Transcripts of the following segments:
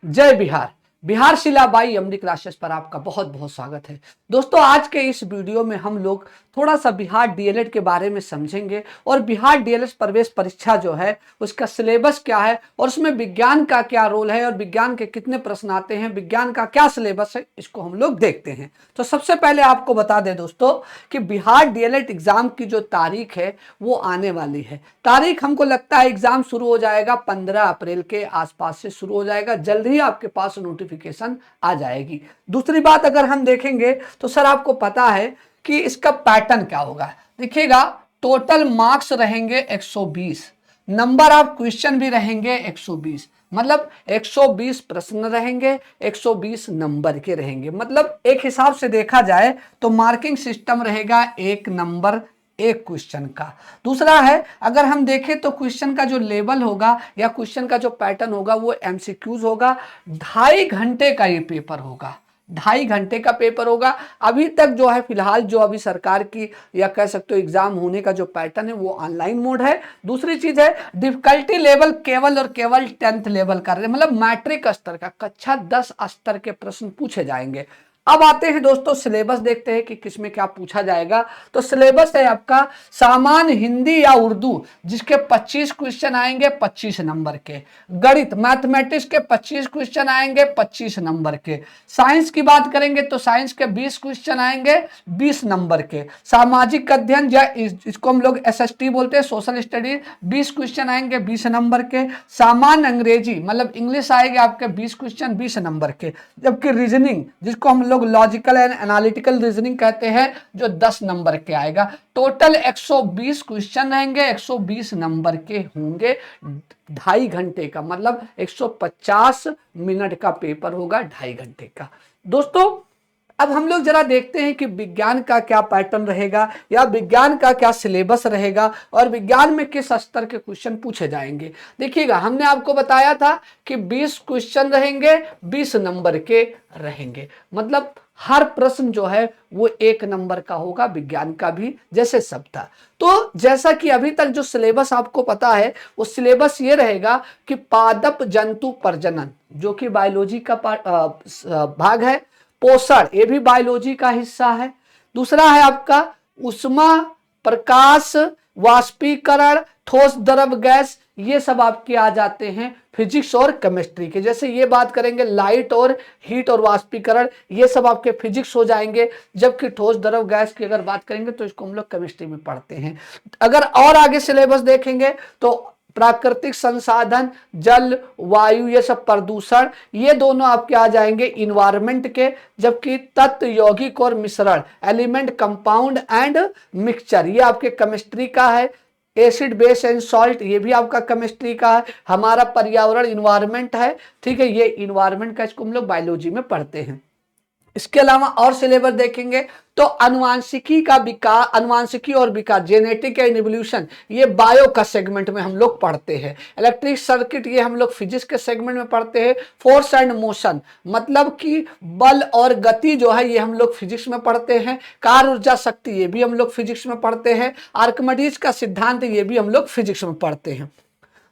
जय Bihar. Bihar शिलाबाई MD classes पर आपका बहुत बहुत स्वागत है। दोस्तों, आज के इस वीडियो में हम लोग थोड़ा सा बिहार डीएलएड के बारे में समझेंगे और बिहार डीएलएड प्रवेश परीक्षा जो है उसका सिलेबस क्या है और उसमें विज्ञान का क्या रोल है और विज्ञान के कितने प्रश्न आते हैं, विज्ञान का क्या सिलेबस है, इसको हम लोग देखते हैं। तो सबसे पहले आपको बता दें दोस्तों कि बिहार डीएलएड एग्जाम की जो तारीख है वो आने वाली है। तारीख हमको लगता है एग्जाम शुरू हो जाएगा 15 अप्रैल के आसपास से शुरू हो जाएगा। जल्द ही आपके पास नोटिफिकेशन आ जाएगी। दूसरी बात अगर हम देखेंगे तो सर आपको पता है कि इसका पैटर्न क्या होगा। देखिएगा, टोटल मार्क्स रहेंगे 120, नंबर ऑफ क्वेश्चन भी रहेंगे 120, मतलब 120 प्रश्न रहेंगे, 120 नंबर के रहेंगे। मतलब एक हिसाब से देखा जाए तो मार्किंग सिस्टम रहेगा एक नंबर एक क्वेश्चन का। दूसरा है, अगर हम देखें तो क्वेश्चन का जो लेवल होगा या क्वेश्चन का जो पैटर्न होगा वो एमसीक्यूज होगा। 2.5 घंटे का ये पेपर होगा, 2.5 घंटे का पेपर होगा। अभी तक जो है फिलहाल जो अभी सरकार की या कह सकते हो एग्जाम होने का जो पैटर्न है वो ऑनलाइन मोड है। दूसरी चीज है, डिफिकल्टी लेवल केवल और केवल 10th लेवल का, मतलब मैट्रिक स्तर का, कक्षा 10 स्तर के प्रश्न पूछे जाएंगे। अब आते हैं दोस्तों सिलेबस, देखते हैं कि किसमें क्या पूछा जाएगा। तो सिलेबस है आपका सामान्य हिंदी या उर्दू, जिसके 25 क्वेश्चन आएंगे 25 नंबर के। गणित मैथमेटिक्स के 25 क्वेश्चन आएंगे 25 नंबर के। साइंस की बात करेंगे तो साइंस के 20 क्वेश्चन आएंगे 20 नंबर के। सामाजिक अध्ययन या इसको हम लोग एसएसटी बोलते हैं, सोशल स्टडी, 20 क्वेश्चन आएंगे 20 नंबर के। सामान्य अंग्रेजी मतलब इंग्लिश आएंगे आपके 20 क्वेश्चन 20 नंबर के। जबकि रीजनिंग, जिसको हम लोग लॉजिकल एंड एनालिटिकल रीजनिंग कहते हैं, जो 10 नंबर के आएगा। टोटल 120 क्वेश्चन रहेंगे, 120 नंबर के होंगे। 2.5 घंटे का मतलब 150 मिनट का पेपर होगा, 2.5 घंटे का। दोस्तों, अब हम लोग जरा देखते हैं कि विज्ञान का क्या पैटर्न रहेगा या विज्ञान का क्या सिलेबस रहेगा और विज्ञान में किस स्तर के क्वेश्चन पूछे जाएंगे। देखिएगा, हमने आपको बताया था कि 20 क्वेश्चन रहेंगे, 20 नंबर के रहेंगे, मतलब हर प्रश्न जो है वो 1 नंबर का होगा, विज्ञान का भी जैसे सब था। तो जैसा कि अभी तक जो सिलेबस आपको पता है वो सिलेबस ये रहेगा कि पादप जंतु प्रजनन, जो कि बायोलॉजी का भाग है। पोषण, ये भी बायोलॉजी का हिस्सा है। दूसरा है आपका उष्मा, प्रकाश, वाष्पीकरण, ठोस द्रव गैस, ये सब आपके आ जाते हैं फिजिक्स और केमिस्ट्री के। जैसे ये बात करेंगे लाइट और हीट और वाष्पीकरण, ये सब आपके फिजिक्स हो जाएंगे। जबकि ठोस द्रव गैस की अगर बात करेंगे तो इसको हम लोग केमिस्ट्री में पढ़ते हैं। अगर और आगे सिलेबस देखेंगे तो प्राकृतिक संसाधन, जल, वायु, ये सब प्रदूषण, ये दोनों आपके आ जाएंगे इन्वायरमेंट के। जबकि तत्व, यौगिक और मिश्रण, एलिमेंट, कंपाउंड एंड मिक्सचर, ये आपके केमिस्ट्री का है। एसिड, बेस एंड सॉल्ट, ये भी आपका केमिस्ट्री का है। हमारा पर्यावरण इन्वायरमेंट है, ठीक है, ये इन्वायरमेंट का, इसको हम लोग बायोलॉजी में पढ़ते हैं। इसके अलावा और सिलेबस देखेंगे तो अनुवांशिकी का विकास, अनुवांशिकी और विकास, जेनेटिक एंड इवोल्यूशन, ये बायो का सेगमेंट में हम लोग पढ़ते हैं। इलेक्ट्रिक सर्किट, ये हम लोग फिजिक्स के सेगमेंट में पढ़ते हैं। फोर्स एंड मोशन, मतलब कि बल और गति जो है ये हम लोग फिजिक्स में पढ़ते हैं। कार्य, ऊर्जा, शक्ति, ये भी हम लोग फिजिक्स में पढ़ते हैं। आर्किमिडीज का सिद्धांत, ये भी हम लोग फिजिक्स में पढ़ते हैं।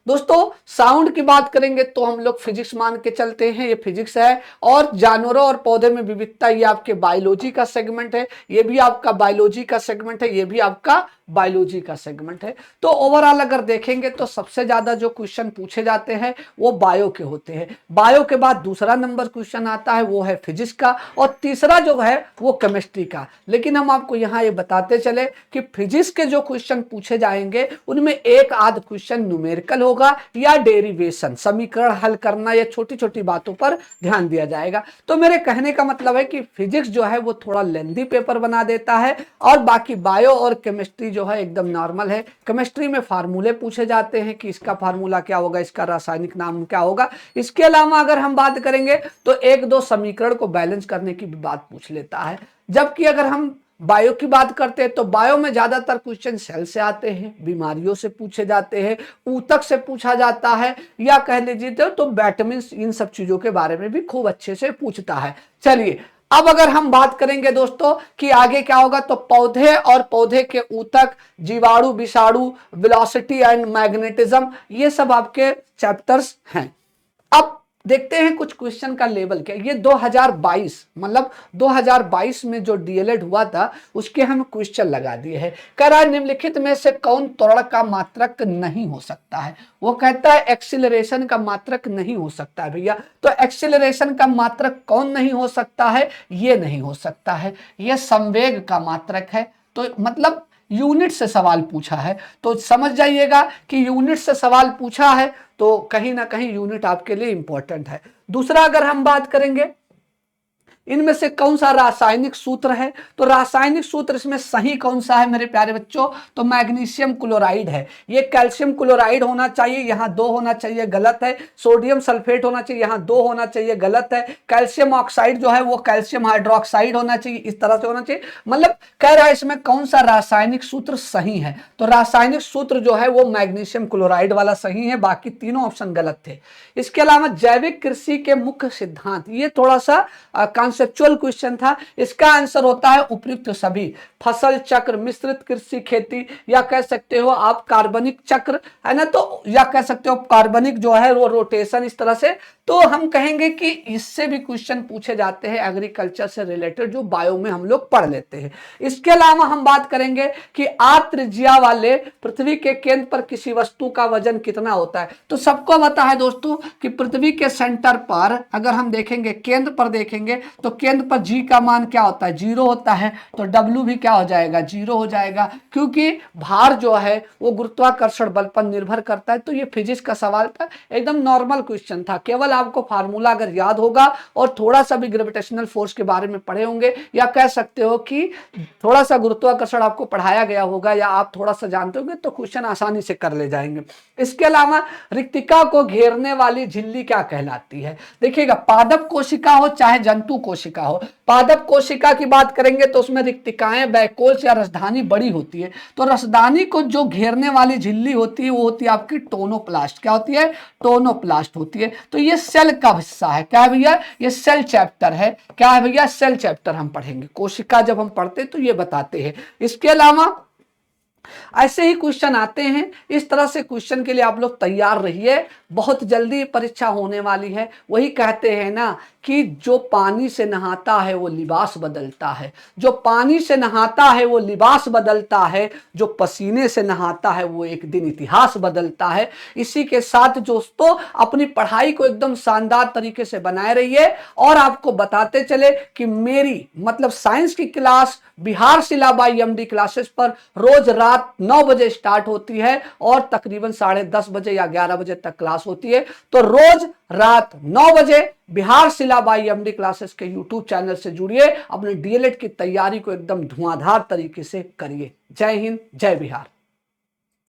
दोस्तों, साउंड की बात करेंगे तो हम लोग फिजिक्स मान के चलते हैं, ये फिजिक्स है। और जानवरों और पौधे में विविधता, ये आपके बायोलॉजी का सेगमेंट है, ये भी आपका बायोलॉजी का सेगमेंट है, ये भी आपका बायोलॉजी का सेगमेंट है। तो ओवरऑल अगर देखेंगे तो सबसे ज्यादा जो क्वेश्चन पूछे जाते हैं वो बायो के होते हैं। बायो के बाद दूसरा नंबर क्वेश्चन आता है वो है फिजिक्स का, और तीसरा जो है वो केमिस्ट्री का। लेकिन हम आपको यहाँ ये बताते चले कि फिजिक्स के जो क्वेश्चन पूछे जाएंगे उनमें एक आध क्वेश्चन न्यूमेरिकल होगा या डेरिवेशन, समीकरण हल करना, या छोटी छोटी बातों पर ध्यान दिया जाएगा। तो मेरे कहने का मतलब है कि फिजिक्स जो है वो थोड़ा लेंथी पेपर बना देता है, और बाकी बायो और केमिस्ट्री जो है एकदम नॉर्मल है। केमिस्ट्री में फार्मूले पूछे जाते हैं कि इसका फार्मूला क्या होगा, इसका रासायनिक नाम क्या होगा। इसके अलावा अगर हम बात करेंगे तो 1-2 समीकरण को बैलेंस करने की भी बात पूछ लेता है। जबकि अगर हम बायो की बात करते हैं तो बायो में ज्यादातर क्वेश्चन सेल से आते हैं, बीमारियों से पूछे जाते हैं, ऊतक से पूछा जाता है, या कह लीजिए तो विटामिन्स, इन सब चीजों के बारे में भी खूब अच्छे से पूछता है। चलिए, अब अगर हम बात करेंगे दोस्तों कि आगे क्या होगा, तो पौधे और पौधे के ऊतक, जीवाणु, विषाणु, वेलोसिटी एंड मैग्नेटिज्म, ये सब आपके चैप्टर्स हैं। अब देखते हैं कुछ क्वेश्चन का लेवल क्या। ये 2022 मतलब 2022 में जो डीएलएड हुआ था उसके हम क्वेश्चन लगा दिए हैं। कह रहा है निम्नलिखित में से कौन त्वरण का मात्रक नहीं हो सकता है। वो कहता है एक्सीलरेशन का मात्रक नहीं हो सकता है भैया। तो एक्सीलरेशन का मात्रक कौन नहीं हो सकता है, ये नहीं हो सकता है, ये संवेग का मात्रक है। तो मतलब यूनिट से सवाल पूछा है तो समझ जाइएगा कि यूनिट से सवाल पूछा है तो कहीं ना कहीं यूनिट आपके लिए इंपॉर्टेंट है। दूसरा अगर हम बात करेंगे इनमें से कौन सा रासायनिक सूत्र है, तो रासायनिक सूत्र इसमें सही कौन सा है मेरे प्यारे बच्चों, तो मैग्नीशियम क्लोराइड है। ये कैल्शियम क्लोराइड होना चाहिए, यहाँ 2 होना चाहिए, गलत है। सोडियम सल्फेट होना चाहिए, यहाँ 2 होना चाहिए, गलत है। कैल्शियम ऑक्साइड जो है वो कैल्शियम हाइड्रोक्साइड होना चाहिए, इस तरह से होना चाहिए। मतलब कह रहा है इसमें कौन सा रासायनिक सूत्र सही है, तो रासायनिक सूत्र जो है वो मैग्नीशियम क्लोराइड वाला सही है, बाकी तीनों ऑप्शन गलत थे। इसके अलावा जैविक कृषि के मुख्य सिद्धांत, ये थोड़ा सा कॉन्सेप्चुअल क्वेश्चन था। इसका आंसर होता है उपयुक्त सभी, फसल चक्र, मिश्रित कृषि खेती, या कह सकते हो आप कार्बनिक चक्र, है ना, तो या कह सकते हो कार्बनिक जो है वो रोटेशन, इस तरह से। तो हम कहेंगे कि इससे भी क्वेश्चन पूछे जाते हैं एग्रीकल्चर से रिलेटेड, जो बायो में हम लोग पढ़ लेते हैं। इसके अलावा हम बात करेंगे कि आर त्रिज्या वाले पृथ्वी के केंद्र पर किसी वस्तु का वजन कितना होता है। तो सबको पता है दोस्तों कि पृथ्वी के सेंटर पर अगर हम देखेंगे, केंद्र पर देखेंगे, तो केंद्र पर जी का मान क्या होता है, 0 होता है। तो डब्ल्यू भी क्या हो जाएगा, 0 हो जाएगा, क्योंकि भार जो है वो गुरुत्वाकर्षण बल पर निर्भर करता है। तो ये फिजिक्स का सवाल था, एकदम नॉर्मल क्वेश्चन था। केवल आपको फार्मूला अगर याद होगा और थोड़ा सा भी ग्रेविटेशनल फोर्स के बारे में पढ़े होंगे, या कह सकते हो कि थोड़ा सा गुरुत्वाकर्षण आपको पढ़ाया गया होगा, या आप थोड़ा सा जानते होंगे, तो क्वेश्चन आसानी से कर ले जाएंगे। इसके अलावा रिक्तिका को घेरने वाली झिल्ली क्या कहलाती है। देखिएगा, पादप कोशिका हो चाहे जंतु कोशिका हो, पादप कोशिका की बात करेंगे तो उसमें रिक्तिकाएं, वैकोल्स या रसधानी बड़ी होती है। तो रसधानी को जो घेरने वाली झिल्ली होती है वो होती है आपकी टोनोप्लास्ट। क्या होती है, टोनोप्लास्ट होती है। तो ये सेल का हिस्सा है। क्या है भैया, ये सेल चैप्टर है। क्या है भैया, सेल चैप्टर हम पढ़ेंगे। कोशिका जब हम पढ़ते हैं तो ये बताते हैं। इसके अलावा ऐसे ही क्वेश्चन आते हैं। इस तरह से क्वेश्चन के लिए आप लोग तैयार रहिए, बहुत जल्दी परीक्षा होने वाली है। वही कहते हैं ना कि जो पानी से नहाता है वो लिबास बदलता है, जो पानी से नहाता है वो लिबास बदलता है, जो पसीने से नहाता है वो एक दिन इतिहास बदलता है। इसी के साथ दोस्तों अपनी पढ़ाई को एकदम शानदार तरीके से बनाए रहिए, और आपको बताते चले कि मेरी मतलब साइंस की क्लास बिहार शिलाबाई एमडी क्लासेस पर रोज रात 9 बजे स्टार्ट होती है और तकरीबन 10:30 बजे या 11 बजे तक क्लास होती है। तो रोज रात 9 बजे बिहार शिलाबाई एमडी क्लासेस के यूट्यूब चैनल से जुड़िए, अपने डीएलएड की तैयारी को एकदम धुआंधार तरीके से करिए। जय हिंद, जय बिहार।